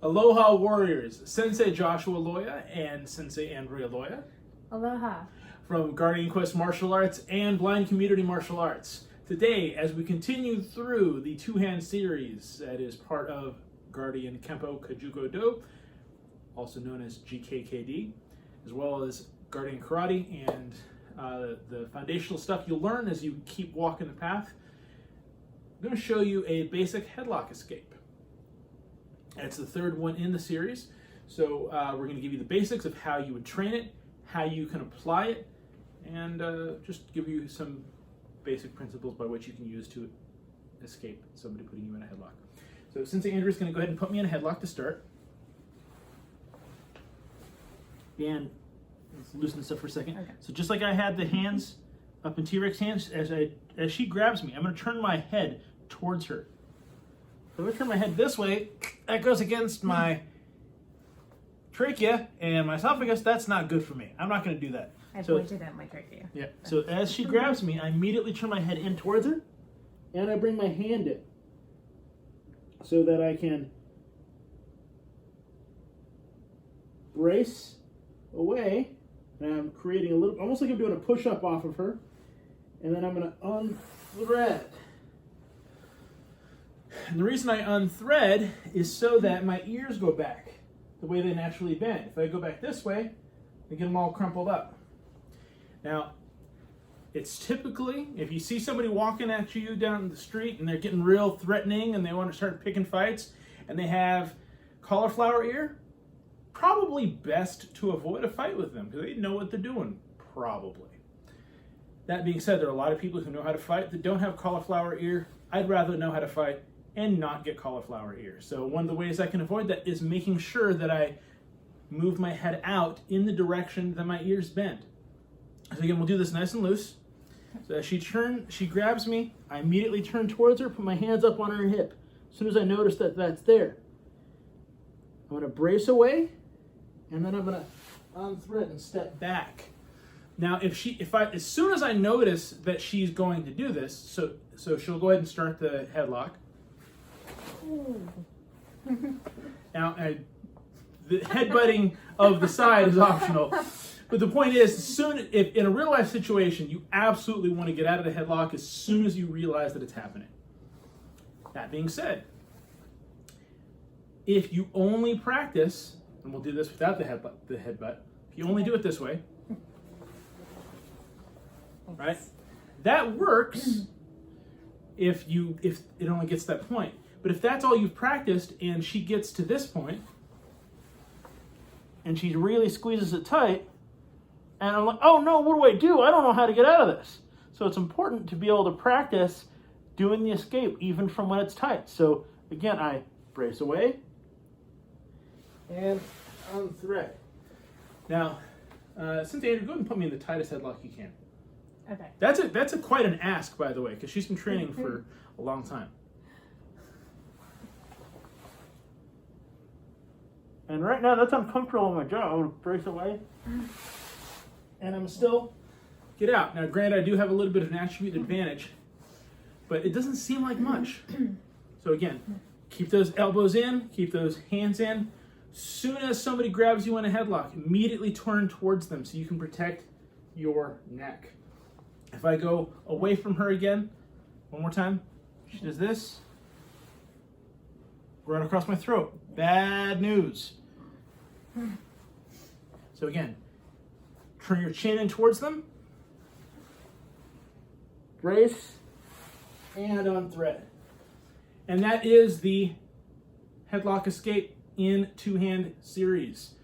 Aloha Warriors, Sensei Joshua Loya and Sensei Andrea Loya. Aloha. From Guardian Quest Martial Arts and Blind Community Martial Arts. Today, as we continue through the two-hand series that is part of Guardian Kempo Kajuko Do, also known as GKKD, as well as Guardian Karate and the foundational stuff you'll learn as you keep walking the path, I'm going to show you a basic headlock escape. It's the third one in the series, so we're going to give you the basics of how you would train it, how you can apply it, and just give you some basic principles by which you can use to escape somebody putting you in a headlock. So Sensei Andrea's going to go ahead and put me in a headlock to start. And let's loosen this up for a second. Okay. So just like I had the hands up in T-Rex hands, as she grabs me, I'm going to turn my head towards her. So if I turn my head this way, that goes against my trachea and my esophagus. That's not good for me. I'm not going to do that. I pointed at my trachea. Yeah. So as she grabs me, I immediately turn my head in towards her, and I bring my hand in so that I can brace away. And I'm creating a little, almost like I'm doing a push-up off of her, and then I'm going to unthread. And the reason I unthread is so that my ears go back the way they naturally bend. If I go back this way, I get them all crumpled up. Now, it's typically, if you see somebody walking at you down the street and they're getting real threatening and they want to start picking fights and they have cauliflower ear, probably best to avoid a fight with them because they know what they're doing, probably. That being said, there are a lot of people who know how to fight that don't have cauliflower ear. I'd rather know how to fight and not get cauliflower ear. So one of the ways I can avoid that is making sure that I move my head out in the direction that my ears bend. So again, we'll do this nice and loose. So as she grabs me, I immediately turn towards her, put my hands up on her hip. As soon as I notice that that's there, I'm gonna brace away, and then I'm gonna unthread and step back. Now, as soon as I notice that she's going to do this, so she'll go ahead and start the headlock. Now, the headbutting of the side is optional, but the point is, if in a real life situation, you absolutely want to get out of the headlock as soon as you realize that it's happening. That being said, if you only practice, and we'll do this without the headbutt, if you only do it this way, right? That works if it only gets to that point. But if that's all you've practiced and she gets to this point and she really squeezes it tight, and I'm like, oh no, what do I do? I don't know how to get out of this. So it's important to be able to practice doing the escape even from when it's tight. So again, I brace away and unthread. Now, Sensei Andrea, go ahead and put me in the tightest headlock you can. Okay. That's quite an ask, by the way, because she's been training for a long time. And right now, that's uncomfortable in my jaw. I'm going to brace away. And I'm still get out. Now, granted, I do have a little bit of an attribute advantage, but it doesn't seem like much. So again, keep those elbows in, keep those hands in. Soon as somebody grabs you in a headlock, immediately turn towards them so you can protect your neck. If I go away from her again, one more time, she does this, run across my throat. Bad news. So again, turn your chin in towards them, brace, and unthread. And that is the headlock escape in two-hand series.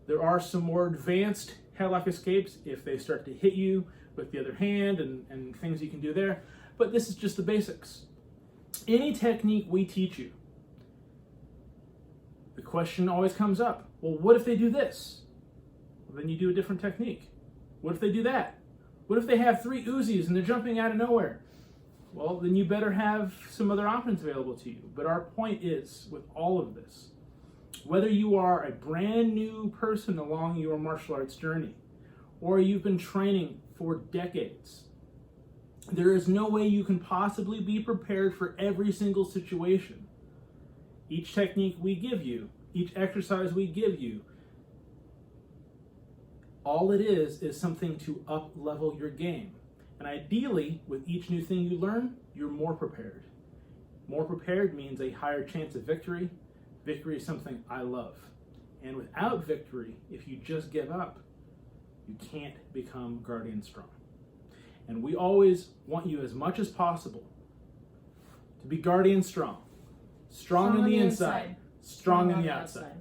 There are some more advanced headlock escapes if they start to hit you with the other hand and things you can do there, but this is just the basics. Any technique we teach you, the question always comes up, well, what if they do this? Well, then you do a different technique. What if they do that? What if they have 3 Uzis and they're jumping out of nowhere? Well, then you better have some other options available to you. But our point is, with all of this, whether you are a brand new person along your martial arts journey, or you've been training for decades, there is no way you can possibly be prepared for every single situation. Each technique we give you, each exercise we give you, all it is something to up-level your game. And ideally, with each new thing you learn, you're more prepared. More prepared means a higher chance of victory. Victory is something I love. And without victory, if you just give up, you can't become Guardian Strong. And we always want you as much as possible to be Guardian Strong. Strong on the inside, strong on the outside.